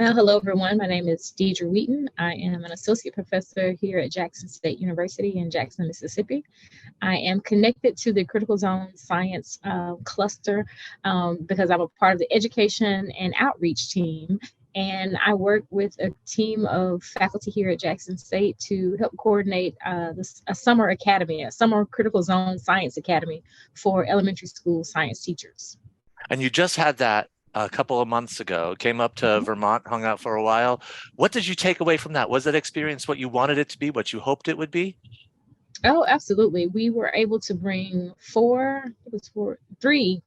Hello, everyone. My name is Deidre Wheaton. I am an associate professor here at Jackson State University in Jackson, Mississippi. I am connected to the Critical Zone Science cluster because I'm a part of the education and outreach team. And I work with a team of faculty here at Jackson State to help coordinate a summer academy, a summer Critical Zone Science Academy for elementary school science teachers. And you just had that a couple of months ago, came up to Vermont, hung out for a while. What did you take away from that? Was that experience what you wanted it to be, what you hoped it would be? Oh, absolutely. We were able to bring three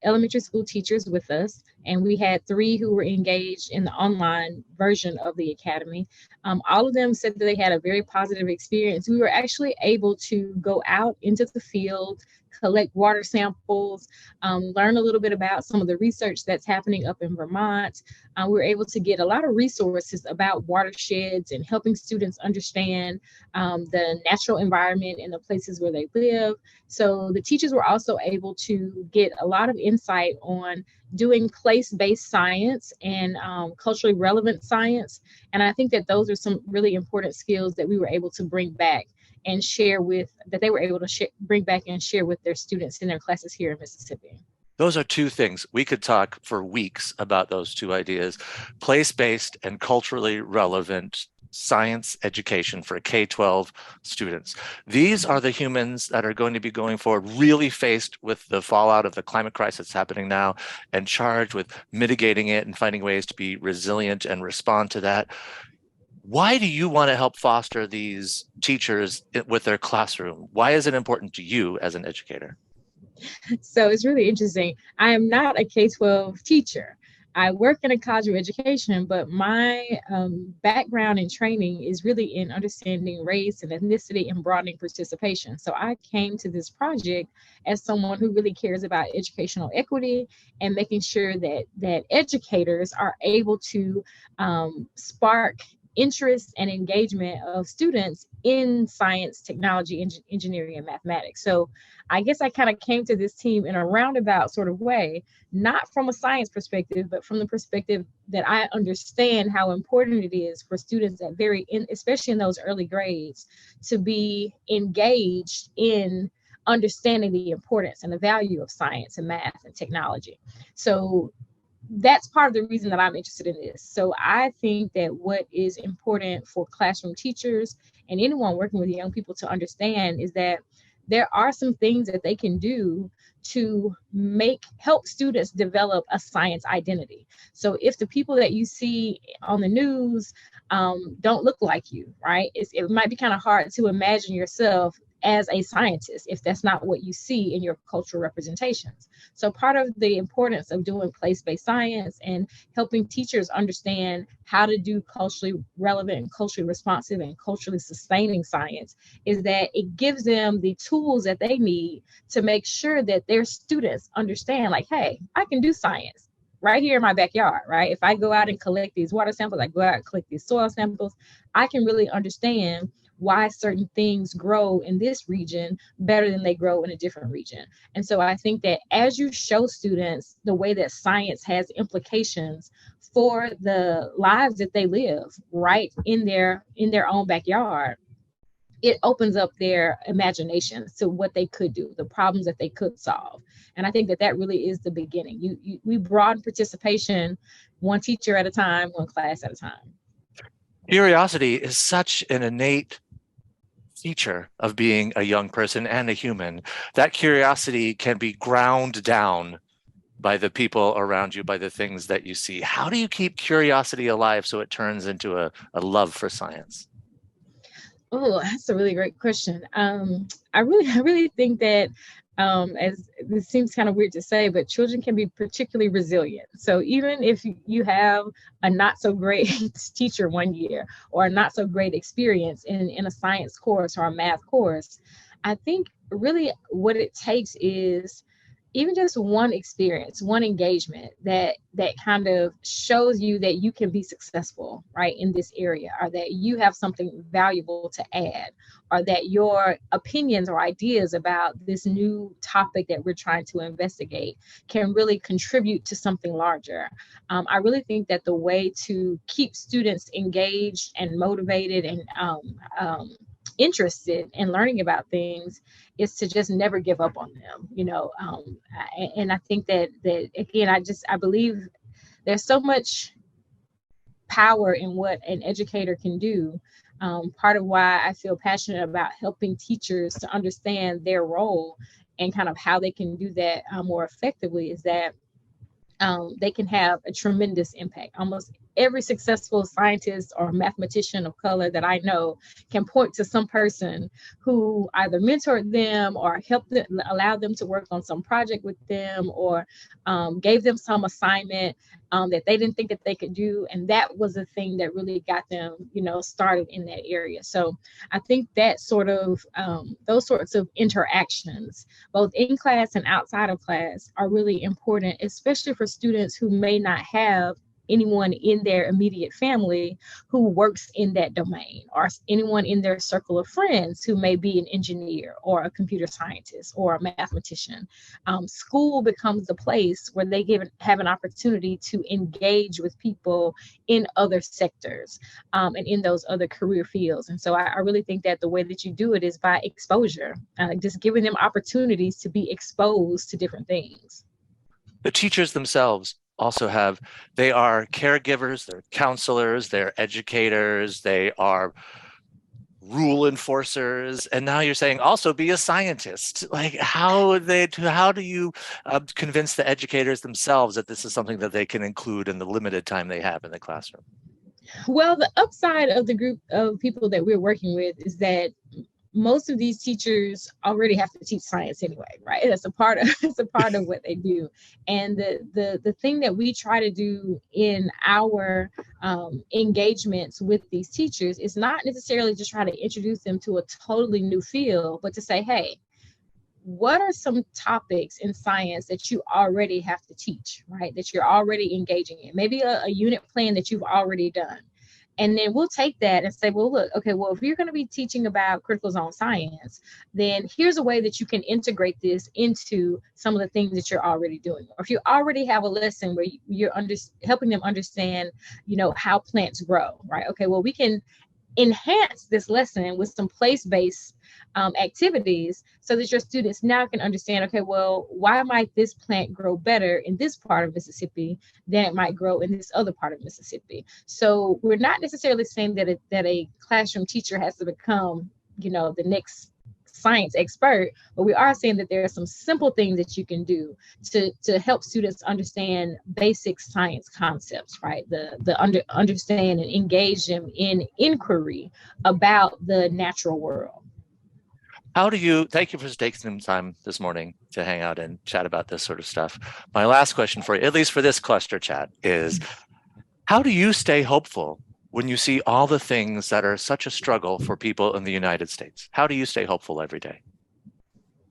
elementary school teachers with us, and we had three who were engaged in the online version of the academy. All of them said that they had a very positive experience. We were actually able to go out into the field, collect water samples, learn a little bit about some of the research that's happening up in Vermont. We were able to get a lot of resources about watersheds and helping students understand the natural environment in the places where they live. So the teachers were also able to get a lot of insight on doing place-based science and culturally relevant science. And I think that those are some really important skills that we were able to bring back and share with, that they were able to bring back and share with their students in their classes here in Mississippi. Those are two things. We could talk for weeks about those two ideas, place-based and culturally relevant science education for K-12 students. These are the humans that are going to be going forward, really faced with the fallout of the climate crisis happening now and charged with mitigating it and finding ways to be resilient and respond to that. Why do you want to help foster these teachers with their classroom? Why is it important to you as an educator? So it's really interesting. I am not a K-12 teacher. I work in a college of education, but my background and training is really in understanding race and ethnicity and broadening participation. So I came to this project as someone who really cares about educational equity and making sure that educators are able to spark interest and engagement of students in science, technology, engineering, and mathematics. So I guess I kind of came to this team in a roundabout sort of way, not from a science perspective, but from the perspective that I understand how important it is for students at especially in those early grades, to be engaged in understanding the importance and the value of science and math and technology. So that's part of the reason that I'm interested in this. So I think that what is important for classroom teachers and anyone working with young people to understand is that there are some things that they can do to help students develop a science identity. So if the people that you see on the news don't look like you, right? It might be kind of hard to imagine yourself as a scientist if that's not what you see in your cultural representations. So part of the importance of doing place-based science and helping teachers understand how to do culturally relevant and culturally responsive and culturally sustaining science is that it gives them the tools that they need to make sure that their students understand, like, hey, I can do science right here in my backyard, right? If I go out and collect these water samples, I go out and collect these soil samples, I can really understand why certain things grow in this region better than they grow in a different region. And so I think that as you show students the way that science has implications for the lives that they live right in their own backyard, it opens up their imagination to what they could do, the problems that they could solve. And I think that really is the beginning. We broaden participation one teacher at a time, one class at a time. Curiosity is such an innate feature of being a young person and a human. That curiosity can be ground down by the people around you, by the things that you see. How do you keep curiosity alive so it turns into a love for science? Oh, that's a really great question. I really think that as this seems kind of weird to say, but children can be particularly resilient. So even if you have a not so great teacher one year or a not so great experience in a science course or a math course, I think really what it takes is even just one experience, one engagement that kind of shows you that you can be successful, right, in this area, or that you have something valuable to add, or that your opinions or ideas about this new topic that we're trying to investigate can really contribute to something larger. I really think that the way to keep students engaged and motivated and interested in learning about things is to just never give up on them, and I think that again, I believe there's so much power in what an educator can do. Part of why I feel passionate about helping teachers to understand their role and kind of how they can do that more effectively is that they can have a tremendous impact. Almost every successful scientist or mathematician of color that I know can point to some person who either mentored them or helped them, allowed them to work on some project with them, or gave them some assignment that they didn't think that they could do. And that was the thing that really got them, started in that area. So I think that those sorts of interactions, both in class and outside of class, are really important, especially for students who may not have anyone in their immediate family who works in that domain, or anyone in their circle of friends who may be an engineer or a computer scientist or a mathematician. School becomes the place where they have an opportunity to engage with people in other sectors and in those other career fields. And so I really think that the way that you do it is by exposure, just giving them opportunities to be exposed to different things. The teachers themselves also they are caregivers, they're counselors, they're educators, they are rule enforcers, and now you're saying also be a scientist. Like, how do you convince the educators themselves that this is something that they can include in the limited time they have in the classroom? Well, the upside of the group of people that we're working with is that most of these teachers already have to teach science anyway, right? It's a part of what they do. And the thing that we try to do in our engagements with these teachers is not necessarily just try to introduce them to a totally new field, but to say, hey, what are some topics in science that you already have to teach, right? That you're already engaging in, maybe a unit plan that you've already done. And then we'll take that and say, well, look, okay, well, if you're going to be teaching about critical zone science, then here's a way that you can integrate this into some of the things that you're already doing. Or if you already have a lesson where you're helping them understand, how plants grow, right? Okay, well, we can enhance this lesson with some place-based activities so that your students now can understand, okay, well, why might this plant grow better in this part of Mississippi than it might grow in this other part of Mississippi? So we're not necessarily saying that a classroom teacher has to become, the next science expert, but we are saying that there are some simple things that you can do to help students understand basic science concepts, right? Understand and engage them in inquiry about the natural world. Thank you for taking some time this morning to hang out and chat about this sort of stuff. My last question for you, at least for this cluster chat, is how do you stay hopeful when you see all the things that are such a struggle for people in the United States? How do you stay hopeful every day?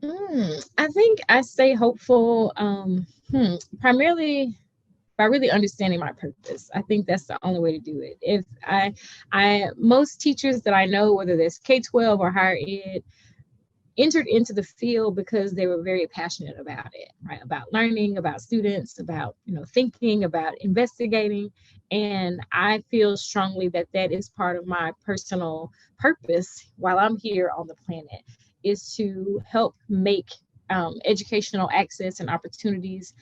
I think I stay hopeful primarily by really understanding my purpose. I think that's the only way to do it. If most teachers that I know, whether there's K-12 or higher ed, entered into the field because they were very passionate about it, right? About learning, about students, about, thinking, about investigating. And I feel strongly that that is part of my personal purpose while I'm here on the planet, is to help make educational access and opportunities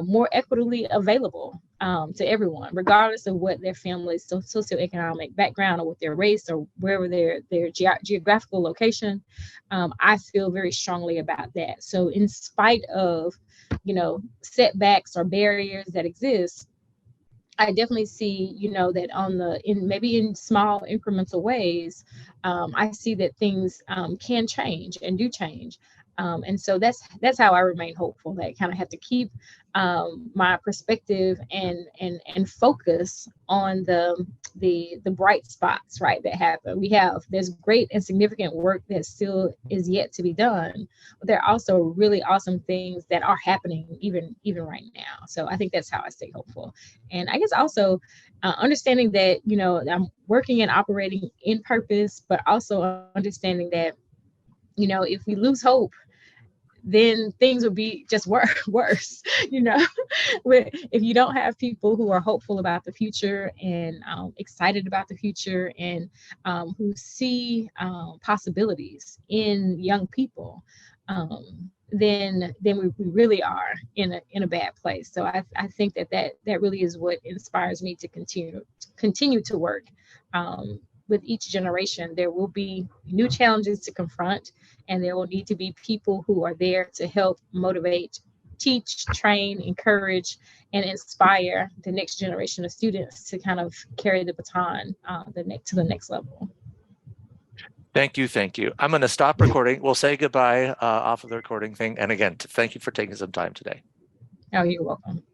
more equitably available to everyone, regardless of what their family's socioeconomic background or what their race or wherever their geographical location. I feel very strongly about that. So in spite of, setbacks or barriers that exist, I definitely see, that maybe in small incremental ways, I see that things can change and do change. And so that's how I remain hopeful. That I kind of have to keep my perspective and focus on the bright spots, right, that happen. There's great and significant work that still is yet to be done, but there are also really awesome things that are happening even right now. So I think that's how I stay hopeful. And I guess also understanding that, I'm working and operating in purpose, but also understanding that, if we lose hope, then things would be just worse. If you don't have people who are hopeful about the future and excited about the future and who see possibilities in young people, then we really are in a bad place. So I think that really is what inspires me to continue to work. With each generation, there will be new challenges to confront, and there will need to be people who are there to help motivate, teach, train, encourage, and inspire the next generation of students to kind of carry the baton to the next level. Thank you. I'm going to stop recording. We'll say goodbye off of the recording thing. And again, thank you for taking some time today. Oh, you're welcome.